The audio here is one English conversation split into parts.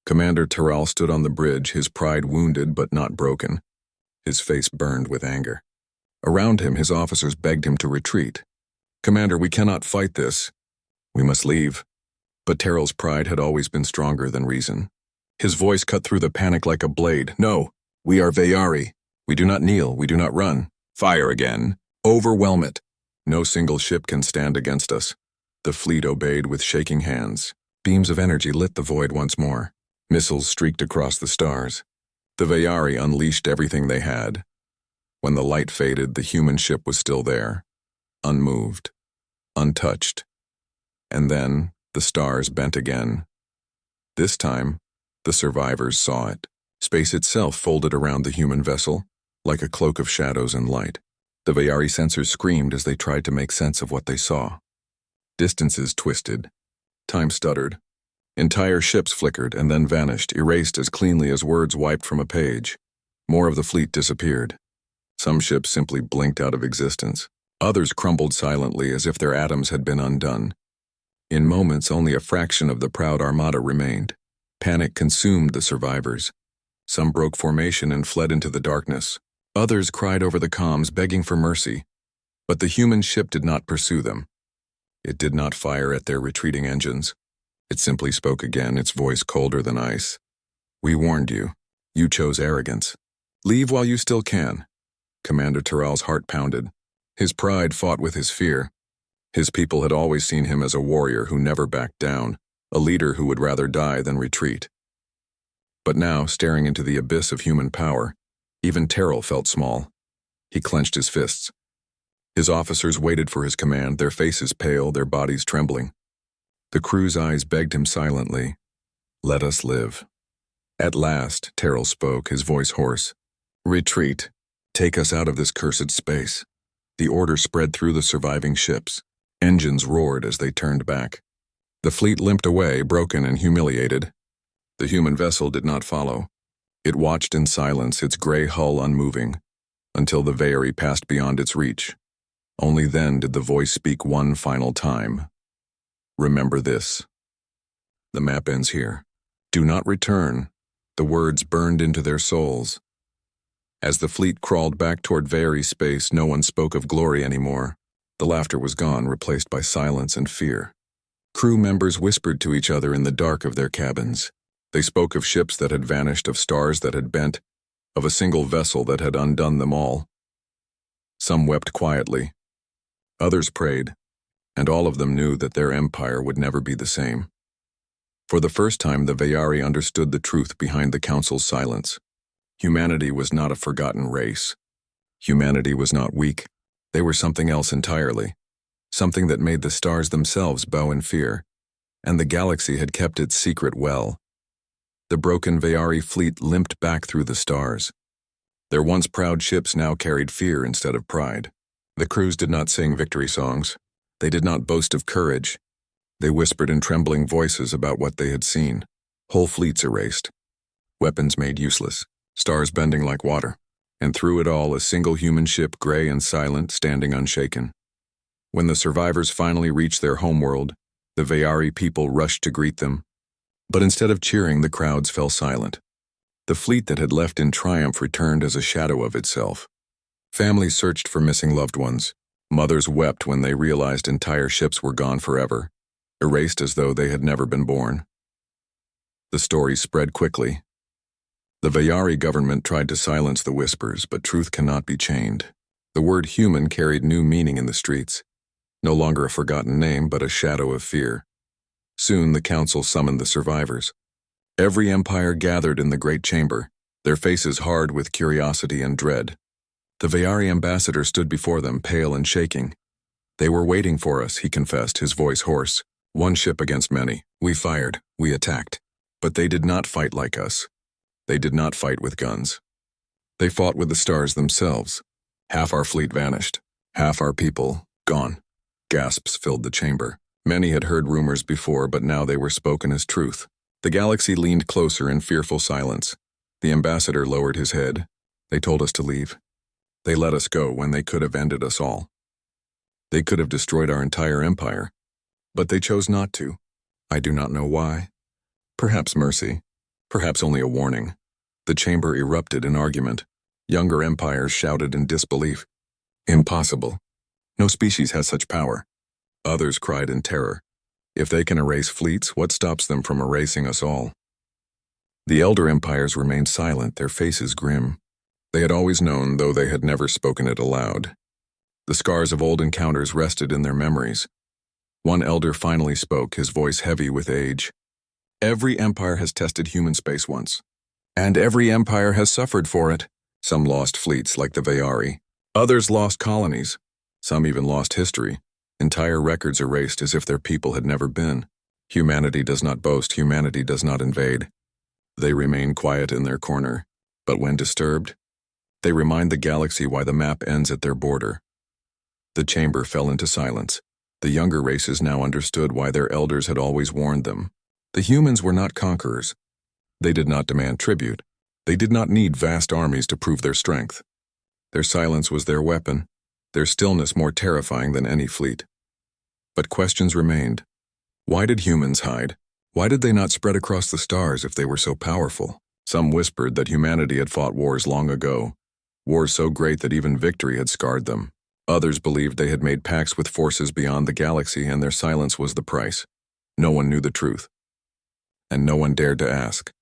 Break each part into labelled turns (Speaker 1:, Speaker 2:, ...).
Speaker 1: Commander Terrell stood on the bridge, his pride wounded but not broken. His face burned with anger. Around him, his officers begged him to retreat. "Commander, we cannot fight this. We must leave." But Terrell's pride had always been stronger than reason. His voice cut through the panic like a blade. "No, we are Vayari. We do not kneel, we do not run. Fire again. Overwhelm it. No single ship can stand against us." The fleet obeyed with shaking hands. Beams of energy lit the void once more. Missiles streaked across the stars. The Vayari unleashed everything they had. When the light faded, the human ship was still there, unmoved, untouched. And then the stars bent again. This time, the survivors saw it. Space itself folded around the human vessel, like a cloak of shadows and light. The Vayari sensors screamed as they tried to make sense of what they saw. Distances twisted. Time stuttered. Entire ships flickered and then vanished, erased as cleanly as words wiped from a page. More of the fleet disappeared. Some ships simply blinked out of existence. Others crumbled silently as if their atoms had been undone. In moments, only a fraction of the proud armada remained. Panic consumed the survivors. Some broke formation and fled into the darkness. Others cried over the comms, begging for mercy. But the human ship did not pursue them. It did not fire at their retreating engines. It simply spoke again, its voice colder than ice. "We warned you. You chose arrogance. Leave while you still can." Commander Terrell's heart pounded. His pride fought with his fear. His people had always seen him as a warrior who never backed down, a leader who would rather die than retreat. But now, staring into the abyss of human power, even Terrell felt small. He clenched his fists. His officers waited for his command, their faces pale, their bodies trembling. The crew's eyes begged him silently, "Let us live." At last, Terrell spoke, his voice hoarse. "Retreat. Take us out of this cursed space." The order spread through the surviving ships. Engines roared as they turned back. The fleet limped away, broken and humiliated. The human vessel did not follow. It watched in silence, its gray hull unmoving, until the Vayari passed beyond its reach. Only then did the voice speak one final time. "Remember this. The map ends here. Do not return." The words burned into their souls. As the fleet crawled back toward Vayari space, no one spoke of glory anymore. The laughter was gone, replaced by silence and fear. Crew members whispered to each other in the dark of their cabins. They spoke of ships that had vanished, of stars that had bent, of a single vessel that had undone them all. Some wept quietly. Others prayed, and all of them knew that their empire would never be the same. For the first time, the Vayari understood the truth behind the Council's silence. Humanity was not a forgotten race. Humanity was not weak. They were something else entirely. Something that made the stars themselves bow in fear. And the galaxy had kept its secret well. The broken Vayari fleet limped back through the stars. Their once proud ships now carried fear instead of pride. The crews did not sing victory songs. They did not boast of courage. They whispered in trembling voices about what they had seen. Whole fleets erased. Weapons made useless. Stars bending like water. And through it all, a single human ship, gray and silent, standing unshaken. When the survivors finally reached their homeworld, the Vayari people rushed to greet them. But instead of cheering, the crowds fell silent. The fleet that had left in triumph returned as a shadow of itself. Families searched for missing loved ones. Mothers wept when they realized entire ships were gone forever, erased as though they had never been born. The story spread quickly. The Vayari government tried to silence the whispers, but truth cannot be chained. The word human carried new meaning in the streets. No longer a forgotten name, but a shadow of fear. Soon the council summoned the survivors. Every empire gathered in the great chamber, their faces hard with curiosity and dread. The Vayari ambassador stood before them, pale and shaking. "They were waiting for us," he confessed, his voice hoarse. "One ship against many. We fired. We attacked. But they did not fight like us. They did not fight with guns. They fought with the stars themselves. Half our fleet vanished. Half our people, gone." Gasps filled the chamber. Many had heard rumors before, but now they were spoken as truth. The galaxy leaned closer in fearful silence. The ambassador lowered his head. "They told us to leave. They let us go when they could have ended us all. They could have destroyed our entire empire. But they chose not to. I do not know why. Perhaps mercy. Perhaps only a warning. The chamber erupted in argument. Younger empires shouted in disbelief. Impossible. No species has such power. Others cried in terror. If they can erase fleets, what stops them from erasing us all? The elder empires remained silent, their faces grim. They had always known, though they had never spoken it aloud. The scars of old encounters rested in their memories. One elder finally spoke, his voice heavy with age. Every empire has tested human space once. And every empire has suffered for it. Some lost fleets like the Vayari. Others lost colonies. Some even lost history. Entire records erased as if their people had never been. Humanity does not boast, humanity does not invade. They remain quiet in their corner. But when disturbed, they remind the galaxy why the map ends at their border. The chamber fell into silence. The younger races now understood why their elders had always warned them. The humans were not conquerors. They did not demand tribute. They did not need vast armies to prove their strength. Their silence was their weapon, their stillness more terrifying than any fleet. But questions remained. Why did humans hide? Why did they not spread across the stars if they were so powerful? Some whispered that humanity had fought wars long ago, wars so great that even victory had scarred them. Others believed they had made pacts with forces beyond the galaxy and their silence was the price. No one knew the truth. And no one dared to ask.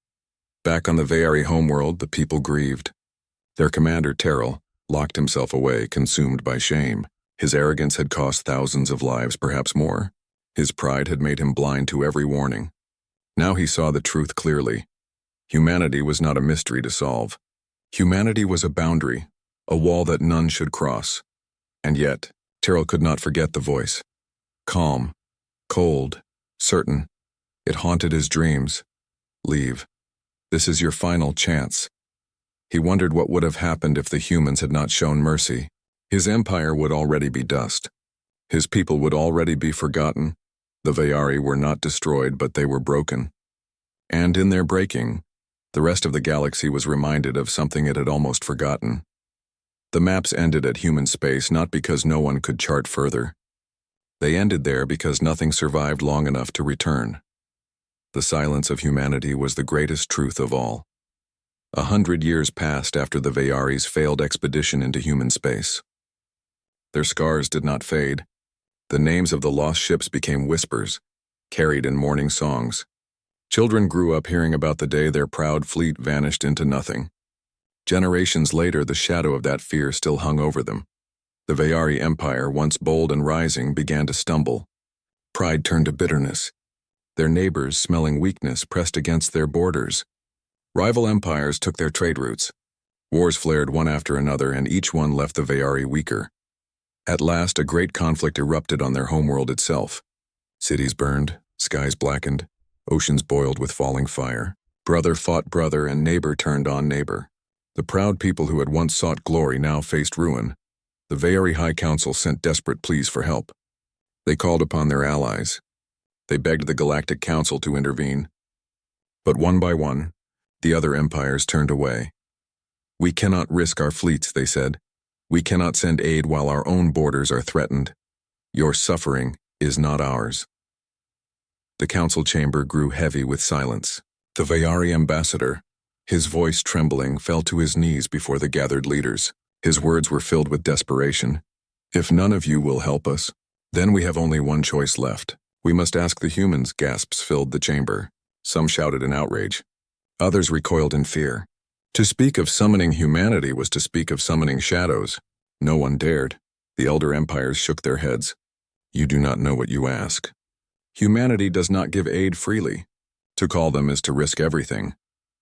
Speaker 1: Back on the Vayari homeworld, the people grieved. Their commander, Terrell, locked himself away, consumed by shame. His arrogance had cost thousands of lives, perhaps more. His pride had made him blind to every warning. Now he saw the truth clearly. Humanity was not a mystery to solve. Humanity was a boundary, a wall that none should cross. And yet, Terrell could not forget the voice. Calm, cold, certain. It haunted his dreams. Leave. This is your final chance. He wondered what would have happened if the humans had not shown mercy. His empire would already be dust. His people would already be forgotten. The Vayari were not destroyed, but they were broken. And in their breaking, the rest of the galaxy was reminded of something it had almost forgotten. The maps ended at human space not because no one could chart further. They ended there because nothing survived long enough to return. The silence of humanity was the greatest truth of all. 100 years passed after the Vayari's failed expedition into human space. Their scars did not fade. The names of the lost ships became whispers, carried in mourning songs. Children grew up hearing about the day their proud fleet vanished into nothing. Generations later, the shadow of that fear still hung over them. The Vayari Empire, once bold and rising, began to stumble. Pride turned to bitterness. Their neighbors, smelling weakness, pressed against their borders. Rival empires took their trade routes. Wars flared one after another, and each one left the Vayari weaker. At last, a great conflict erupted on their homeworld itself. Cities burned, skies blackened, oceans boiled with falling fire. Brother fought brother, and neighbor turned on neighbor. The proud people who had once sought glory now faced ruin. The Vayari High Council sent desperate pleas for help. They called upon their allies. They begged the Galactic Council to intervene. But one by one, the other empires turned away. We cannot risk our fleets, they said. We cannot send aid while our own borders are threatened. Your suffering is not ours. The council chamber grew heavy with silence. The Vayari ambassador, his voice trembling, fell to his knees before the gathered leaders. His words were filled with desperation. If none of you will help us, then we have only one choice left. We must ask the humans, gasps filled the chamber. Some shouted in outrage. Others recoiled in fear. To speak of summoning humanity was to speak of summoning shadows. No one dared. The elder empires shook their heads. You do not know what you ask. Humanity does not give aid freely. To call them is to risk everything.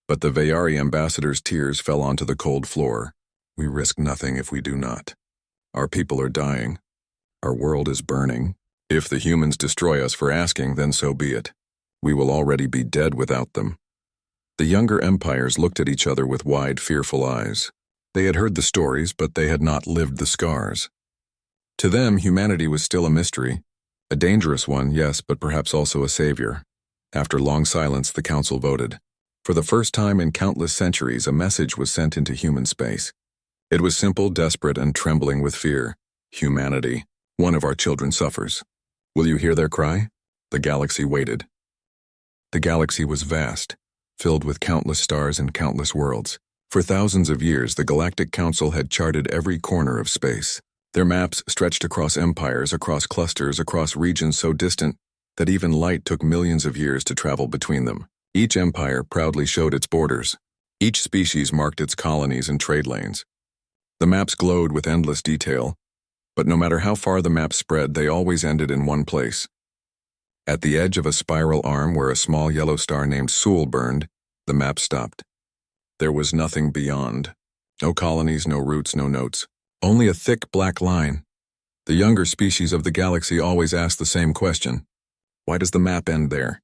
Speaker 1: But the Vayari ambassador's tears fell onto the cold floor. We risk nothing if we do not. Our people are dying. Our world is burning. If the humans destroy us for asking, then so be it. We will already be dead without them. The younger empires looked at each other with wide, fearful eyes. They had heard the stories, but they had not lived the scars. To them, humanity was still a mystery. A dangerous one, yes, but perhaps also a savior. After long silence, the council voted. For the first time in countless centuries, a message was sent into human space. It was simple, desperate, and trembling with fear. Humanity. One of our children suffers. Will you hear their cry? The galaxy waited. The galaxy was vast, filled with countless stars and countless worlds. For thousands of years, the Galactic Council had charted every corner of space. Their maps stretched across empires, across clusters, across regions so distant that even light took millions of years to travel between them. Each empire proudly showed its borders. Each species marked its colonies and trade lanes. The maps glowed with endless detail, but no matter how far the maps spread, they always ended in one place. At the edge of a spiral arm where a small yellow star named Sul burned, the map stopped. There was nothing beyond. No colonies, no routes, no notes. Only a thick black line. The younger species of the galaxy always asked the same question. Why does the map end there?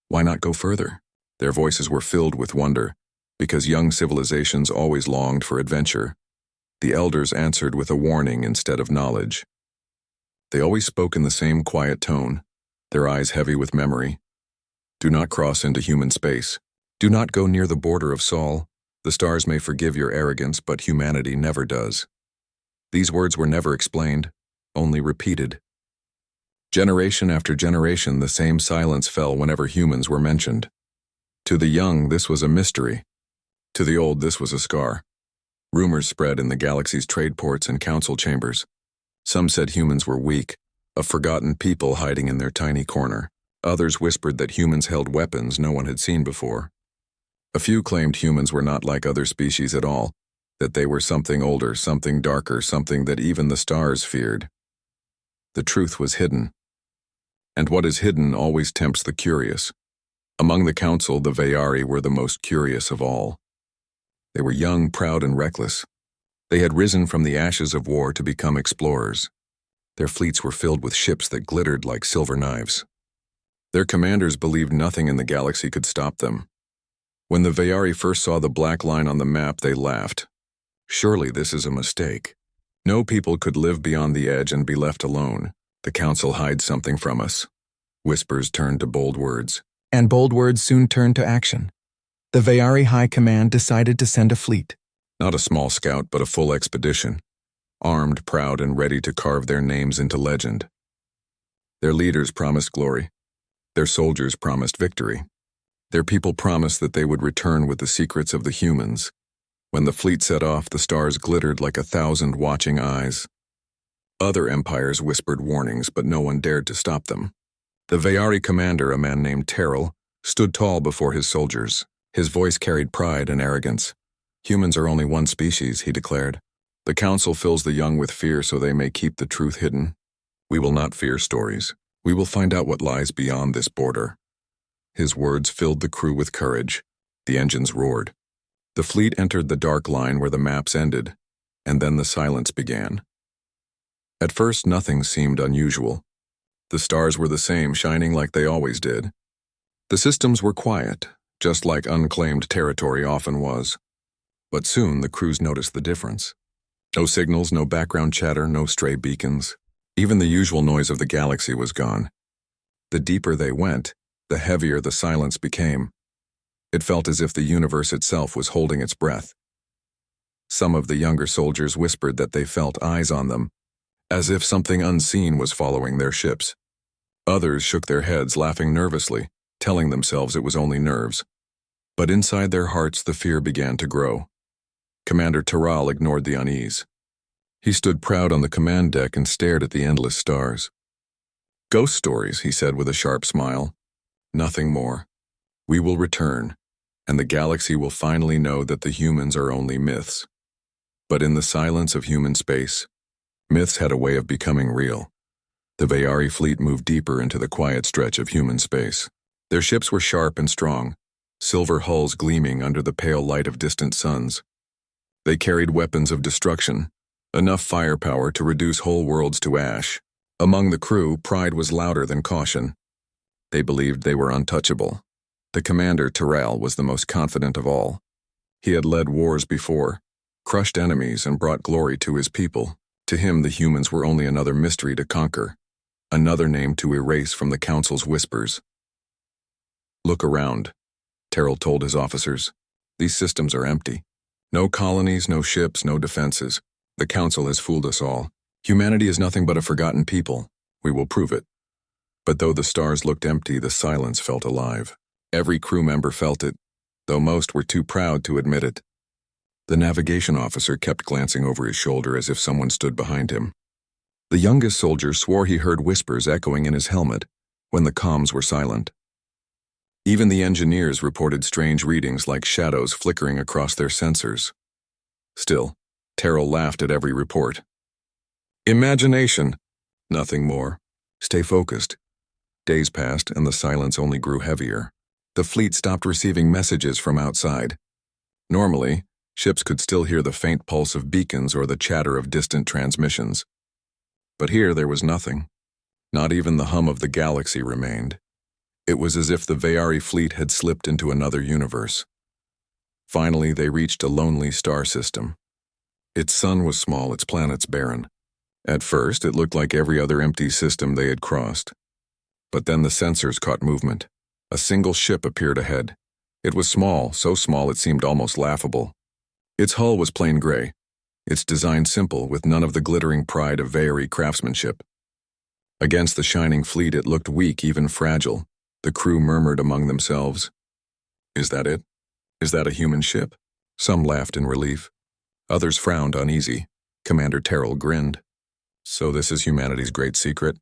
Speaker 1: Why not go further? Their voices were filled with wonder, because young civilizations always longed for adventure. The elders answered with a warning instead of knowledge. They always spoke in the same quiet tone, their eyes heavy with memory. Do not cross into human space. Do not go near the border of Sol. The stars may forgive your arrogance, but humanity never does. These words were never explained, only repeated. Generation after generation, the same silence fell whenever humans were mentioned. To the young, this was a mystery. To the old, this was a scar. Rumors spread in the galaxy's trade ports and council chambers. Some said humans were weak, a forgotten people hiding in their tiny corner. Others whispered that humans held weapons no one had seen before. A few claimed humans were not like other species at all, that they were something older, something darker, something that even the stars feared. The truth was hidden. And what is hidden always tempts the curious. Among the council, the Vayari were the most curious of all. They were young, proud, and reckless. They had risen from the ashes of war to become explorers. Their fleets were filled with ships that glittered like silver knives. Their commanders believed nothing in the galaxy could stop them. When the Vayari first saw the black line on the map, they laughed. Surely this is a mistake. No people could live beyond the edge and be left alone. The council hides something from us. Whispers turned to bold words.
Speaker 2: And bold words soon turned to action. The Vayari High Command decided to send a fleet.
Speaker 1: Not a small scout, but a full expedition. Armed, proud, and ready to carve their names into legend. Their leaders promised glory. Their soldiers promised victory. Their people promised that they would return with the secrets of the humans. When the fleet set off, the stars glittered like 1,000 watching eyes. Other empires whispered warnings, but no one dared to stop them. The Vayari commander, a man named Terrell, stood tall before his soldiers. His voice carried pride and arrogance. Humans are only one species, he declared. The council fills the young with fear so they may keep the truth hidden. We will not fear stories. We will find out what lies beyond this border. His words filled the crew with courage. The engines roared. The fleet entered the dark line where the maps ended, and then the silence began. At first, nothing seemed unusual. The stars were the same, shining like they always did. The systems were quiet, just like unclaimed territory often was. But soon the crews noticed the difference. No signals, no background chatter, no stray beacons. Even the usual noise of the galaxy was gone. The deeper they went, the heavier the silence became. It felt as if the universe itself was holding its breath. Some of the younger soldiers whispered that they felt eyes on them, as if something unseen was following their ships. Others shook their heads, laughing nervously, telling themselves it was only nerves. But inside their hearts, the fear began to grow. Commander Terral ignored the unease. He stood proud on the command deck and stared at the endless stars. Ghost stories, he said with a sharp smile. Nothing more. We will return, and the galaxy will finally know that the humans are only myths. But in the silence of human space, myths had a way of becoming real. The Vayari fleet moved deeper into the quiet stretch of human space. Their ships were sharp and strong, silver hulls gleaming under the pale light of distant suns. They carried weapons of destruction, enough firepower to reduce whole worlds to ash. Among the crew, pride was louder than caution. They believed they were untouchable. The commander, Terral, was the most confident of all. He had led wars before, crushed enemies, and brought glory to his people. To him, the humans were only another mystery to conquer, another name to erase from the council's whispers. Look around, Terrell told his officers. These systems are empty. No colonies, no ships, no defenses. The council has fooled us all. Humanity is nothing but a forgotten people. We will prove it. But though the stars looked empty, the silence felt alive. Every crew member felt it. though most were too proud to admit it. The navigation officer kept glancing over his shoulder as if someone stood behind him. The youngest soldier swore he heard whispers echoing in his helmet when the comms were silent. Even the engineers reported strange readings like shadows flickering across their sensors. Still, Terrell laughed at every report. Imagination! Nothing more. Stay focused. Days passed and the silence only grew heavier. The fleet stopped receiving messages from outside. Normally, ships could still hear the faint pulse of beacons or the chatter of distant transmissions. But here there was nothing. Not even the hum of the galaxy remained. It was as if the Vayari fleet had slipped into another universe. Finally, they reached a lonely star system. Its sun was small, its planets barren. At first, it looked like every other empty system they had crossed. But then the sensors caught movement. A single ship appeared ahead. It was small, so small it seemed almost laughable. Its hull was plain gray, its design simple with none of the glittering pride of Vayari craftsmanship. Against the shining fleet it looked weak, even fragile. The crew murmured among themselves. Is that it? Is that a human ship? Some laughed in relief. Others frowned uneasy. Commander Terrell grinned. So this is humanity's great secret?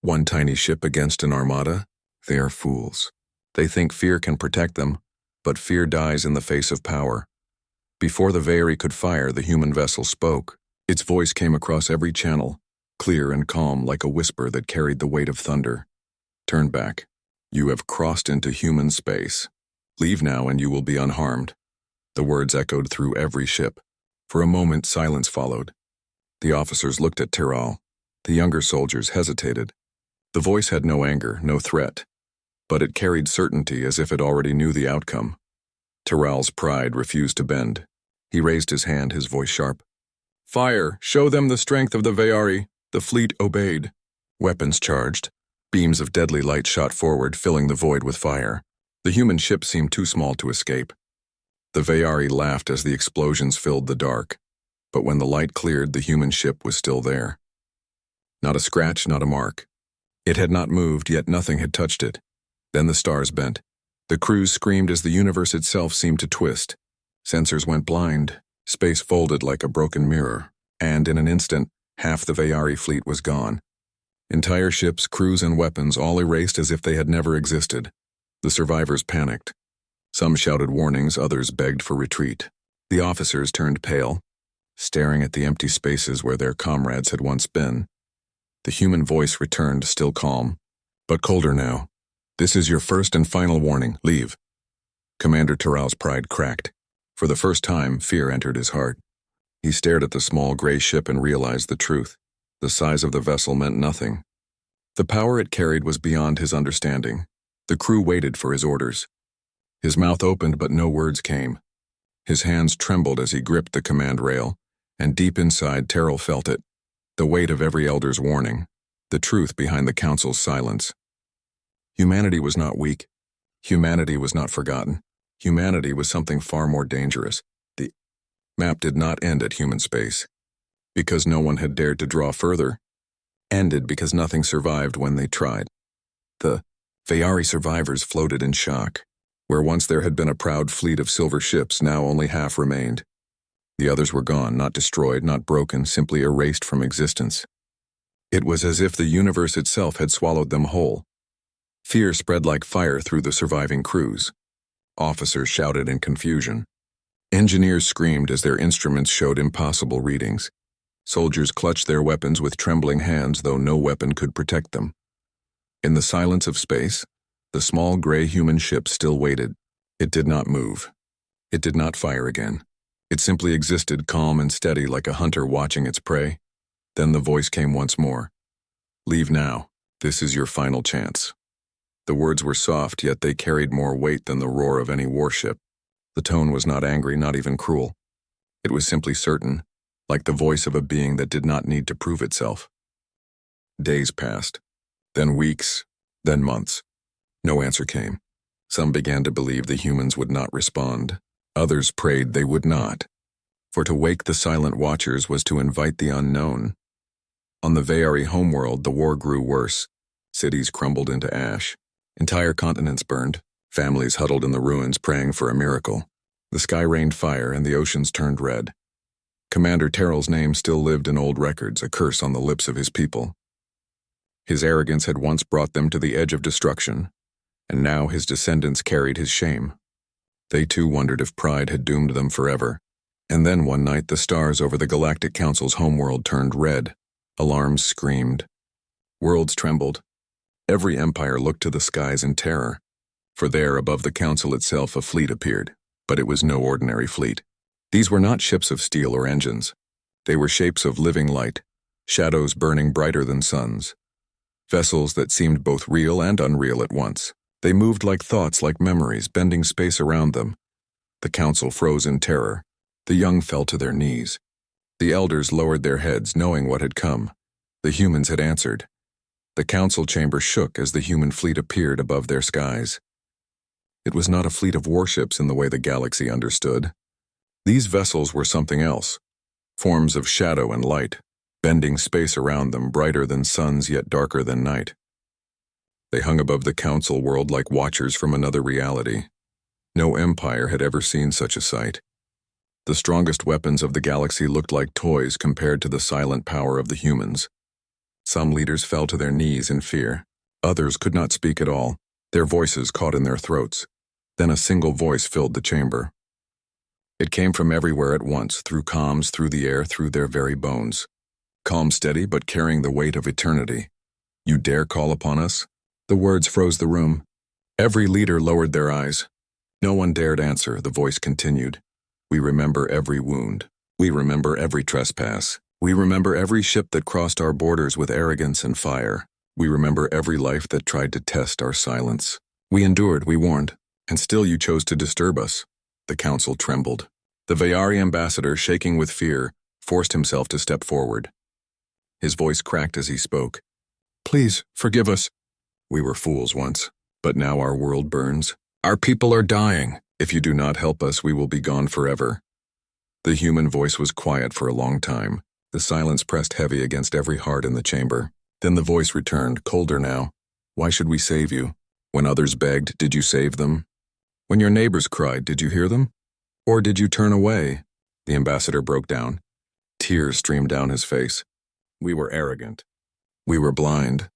Speaker 1: One tiny ship against an armada? They are fools. They think fear can protect them, but fear dies in the face of power. Before the Vayari could fire, the human vessel spoke. Its voice came across every channel, clear and calm like a whisper that carried the weight of thunder. Turn back. You have crossed into human space. Leave now and you will be unharmed. The words echoed through every ship. For a moment, silence followed. The officers looked at Terrell. The younger soldiers hesitated. The voice had no anger, no threat, but it carried certainty as if it already knew the outcome. Terrell's pride refused to bend. He raised his hand, his voice sharp. Fire! Show them the strength of the Vayari. The fleet obeyed. Weapons charged. Beams of deadly light shot forward, filling the void with fire. The human ship seemed too small to escape. The Vayari laughed as the explosions filled the dark. But when the light cleared, the human ship was still there. Not a scratch, not a mark. It had not moved, yet nothing had touched it. Then the stars bent. The crews screamed as the universe itself seemed to twist. Sensors went blind. Space folded like a broken mirror. And in an instant, half the Vayari fleet was gone. Entire ships, crews, and weapons all erased as if they had never existed. The survivors panicked. Some shouted warnings, others begged for retreat. The officers turned pale, staring at the empty spaces where their comrades had once been. The human voice returned, still calm, but colder now. This is your first and final warning. Leave. Commander Terrell's pride cracked. For the first time, fear entered his heart. He stared at the small gray ship and realized the truth. The size of the vessel meant nothing. The power it carried was beyond his understanding. The crew waited for his orders. His mouth opened, but no words came. His hands trembled as he gripped the command rail, and deep inside, Terrell felt it. The weight of every elder's warning. The truth behind the council's silence. Humanity was not weak. Humanity was not forgotten. Humanity was something far more dangerous. The map did not end at human space. Because no one had dared to draw further. Ended because nothing survived when they tried. The Vayari survivors floated in shock. Where once there had been a proud fleet of silver ships, now only half remained. The others were gone, not destroyed, not broken, simply erased from existence. It was as if the universe itself had swallowed them whole. Fear spread like fire through the surviving crews. Officers shouted in confusion. Engineers screamed as their instruments showed impossible readings. Soldiers clutched their weapons with trembling hands, though no weapon could protect them. In the silence of space, the small gray human ship still waited. It did not move. It did not fire again. It simply existed, calm and steady like a hunter watching its prey. Then the voice came once more. Leave now. This is your final chance. The words were soft, yet they carried more weight than the roar of any warship. The tone was not angry, not even cruel. It was simply certain, like the voice of a being that did not need to prove itself. Days passed, then weeks, then months. No answer came. Some began to believe the humans would not respond. Others prayed they would not. For to wake the silent watchers was to invite the unknown. On the Vayari homeworld, the war grew worse. Cities crumbled into ash. Entire continents burned. Families huddled in the ruins praying for a miracle. The sky rained fire and the oceans turned red. Commander Terrell's name still lived in old records, a curse on the lips of his people. His arrogance had once brought them to the edge of destruction, and now his descendants carried his shame. They too wondered if pride had doomed them forever. And then one night the stars over the Galactic Council's homeworld turned red. Alarms screamed. Worlds trembled. Every empire looked to the skies in terror. For there, above the council itself, a fleet appeared. But it was no ordinary fleet. These were not ships of steel or engines. They were shapes of living light, shadows burning brighter than suns. Vessels that seemed both real and unreal at once. They moved like thoughts, like memories, bending space around them. The council froze in terror. The young fell to their knees. The elders lowered their heads, knowing what had come. The humans had answered. The council chamber shook as the human fleet appeared above their skies. It was not a fleet of warships in the way the galaxy understood. These vessels were something else. Forms of shadow and light, bending space around them, brighter than suns yet darker than night. They hung above the council world like watchers from another reality. No empire had ever seen such a sight. The strongest weapons of the galaxy looked like toys compared to the silent power of the humans. Some leaders fell to their knees in fear. Others could not speak at all, their voices caught in their throats. Then a single voice filled the chamber. It came from everywhere at once, through comms, through the air, through their very bones. Calm, steady, but carrying the weight of eternity. You dare call upon us? The words froze the room. Every leader lowered their eyes. No one dared answer, the voice continued. We remember every wound. We remember every trespass. We remember every ship that crossed our borders with arrogance and fire. We remember every life that tried to test our silence. We endured, we warned, and still you chose to disturb us. The council trembled. The Vayari ambassador, shaking with fear, forced himself to step forward. His voice cracked as he spoke. Please, forgive us. We were fools once, but now our world burns. Our people are dying. If you do not help us, we will be gone forever. The human voice was quiet for a long time. The silence pressed heavy against every heart in the chamber. Then the voice returned, colder now. Why should we save you? When others begged, did you save them? When your neighbors cried, did you hear them? Or did you turn away? The ambassador broke down. Tears streamed down his face. We were arrogant. We were blind.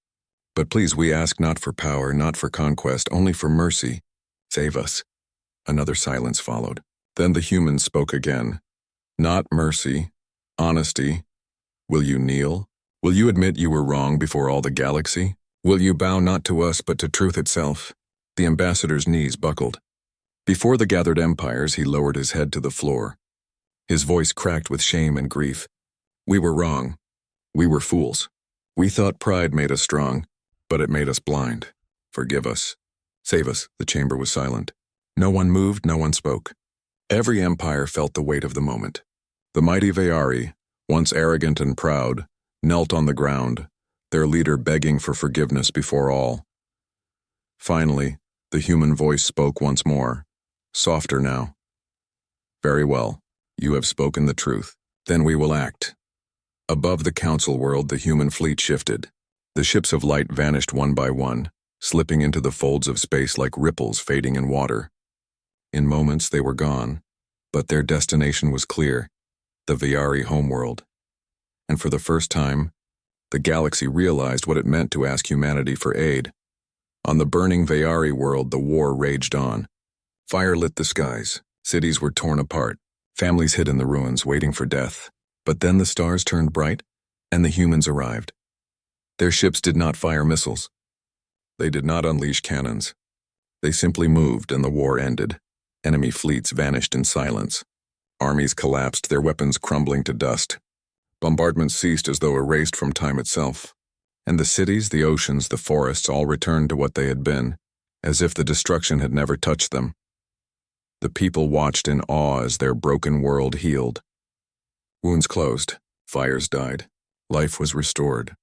Speaker 1: But please, we ask not for power, not for conquest, only for mercy. Save us. Another silence followed. Then the humans spoke again. Not mercy, honesty. Will you kneel? Will you admit you were wrong before all the galaxy? Will you bow not to us but to truth itself? The ambassador's knees buckled. Before the gathered empires, he lowered his head to the floor. His voice cracked with shame and grief. We were wrong. We were fools. We thought pride made us strong, but it made us blind. Forgive us. Save us. The chamber was silent. No one moved, no one spoke. Every empire felt the weight of the moment. The mighty Vayari, once arrogant and proud, knelt on the ground, their leader begging for forgiveness before all. Finally, the human voice spoke once more, softer now. Very well, you have spoken the truth. Then we will act. Above the council world, the human fleet shifted. The ships of light vanished one by one, slipping into the folds of space like ripples fading in water. In moments they were gone, but their destination was clear, the Vayari homeworld. And for the first time, the galaxy realized what it meant to ask humanity for aid. On the burning Vayari world, the war raged on. Fire lit the skies, cities were torn apart, families hid in the ruins waiting for death. But then the stars turned bright, and the humans arrived. Their ships did not fire missiles. They did not unleash cannons. They simply moved, and the war ended. Enemy fleets vanished in silence. Armies collapsed, their weapons crumbling to dust. Bombardments ceased as though erased from time itself. And the cities, the oceans, the forests all returned to what they had been, as if the destruction had never touched them. The people watched in awe as their broken world healed. Wounds closed, fires died, life was restored.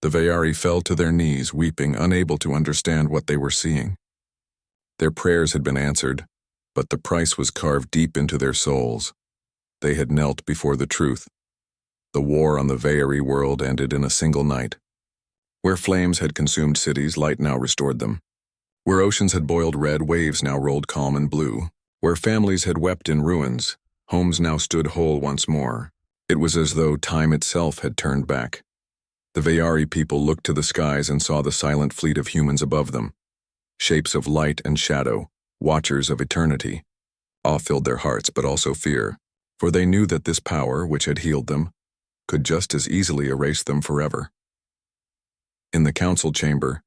Speaker 1: The Vayari fell to their knees, weeping, unable to understand what they were seeing. Their prayers had been answered, but the price was carved deep into their souls. They had knelt before the truth. The war on the Vayari world ended in a single night. Where flames had consumed cities, light now restored them. Where oceans had boiled red, waves now rolled calm and blue. Where families had wept in ruins, homes now stood whole once more. It was as though time itself had turned back. The Vayari people looked to the skies and saw the silent fleet of humans above them. Shapes of light and shadow, watchers of eternity. Awe filled their hearts, but also fear, for they knew that this power, which had healed them, could just as easily erase them forever. In the council chamber,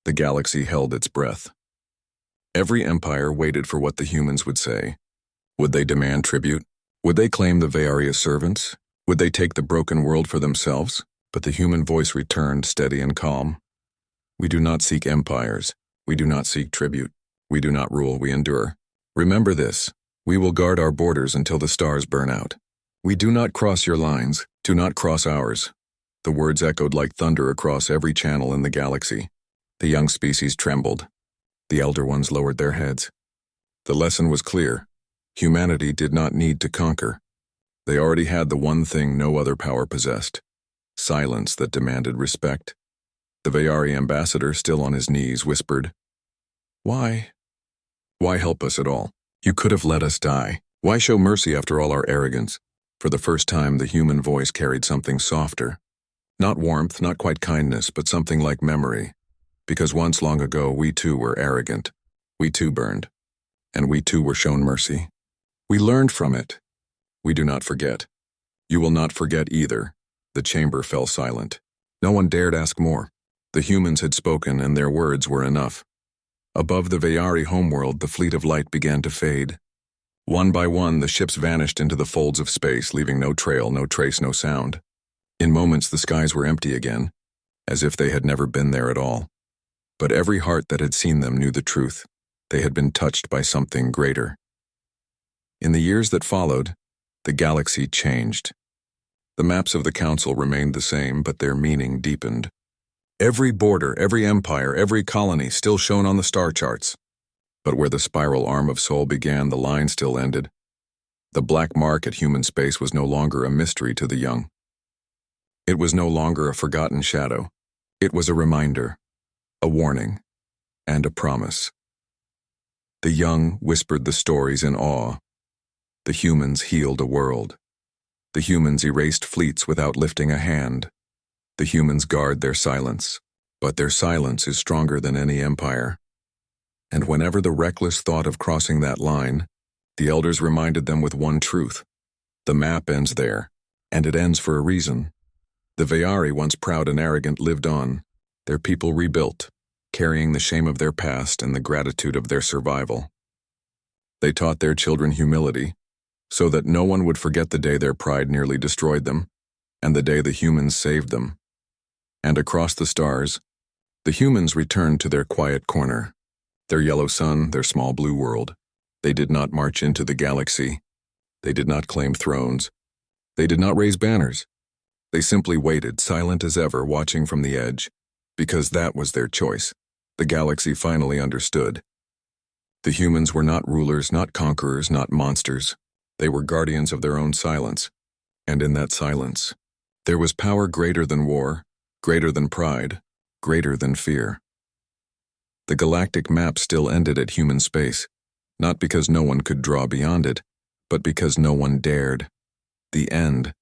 Speaker 1: the galaxy held its breath. Every empire waited for what the humans would say. Would they demand tribute? Would they claim the Vayari as servants? Would they take the broken world for themselves? But the human voice returned, steady and calm. We do not seek empires. We do not seek tribute. We do not rule, we endure. Remember this. We will guard our borders until the stars burn out. We do not cross your lines. Do not cross ours. The words echoed like thunder across every channel in the galaxy. The young species trembled. The elder ones lowered their heads. The lesson was clear. Humanity did not need to conquer. They already had the one thing no other power possessed: silence that demanded respect. The Vayari ambassador, still on his knees, whispered, Why help us at all? You could have let us die. Why show mercy after all our arrogance? For the first time, the human voice carried something softer. Not warmth, not quite kindness, but something like memory. Because once long ago, we too were arrogant. We too burned. And we too were shown mercy. We learned from it. We do not forget. You will not forget either. The chamber fell silent. No one dared ask more. The humans had spoken, and their words were enough. Above the Vayari homeworld, the fleet of light began to fade. One by one, the ships vanished into the folds of space, leaving no trail, no trace, no sound. In moments, the skies were empty again, as if they had never been there at all. But every heart that had seen them knew the truth. They had been touched by something greater. In the years that followed, the galaxy changed. The maps of the council remained the same, but their meaning deepened. Every border, every empire, every colony still shone on the star charts. But where the spiral arm of Sol began, the line still ended. The black mark at human space was no longer a mystery to the young. It was no longer a forgotten shadow. It was a reminder, a warning, and a promise. The young whispered the stories in awe. The humans healed a world. The humans erased fleets without lifting a hand. The humans guard their silence, but their silence is stronger than any empire. And whenever the reckless thought of crossing that line, the elders reminded them with one truth. The map ends there, and it ends for a reason. The Vayari, once proud and arrogant, lived on. Their people rebuilt, carrying the shame of their past and the gratitude of their survival. They taught their children humility, so that no one would forget the day their pride nearly destroyed them, and the day the humans saved them. And across the stars, the humans returned to their quiet corner, their yellow sun, their small blue world. They did not march into the galaxy. They did not claim thrones. They did not raise banners. They simply waited, silent as ever, watching from the edge, because that was their choice. The galaxy finally understood. The humans were not rulers, not conquerors, not monsters. They were guardians of their own silence. And in that silence, there was power greater than war, greater than pride, greater than fear. The galactic map still ended at human space, not because no one could draw beyond it, but because no one dared. The end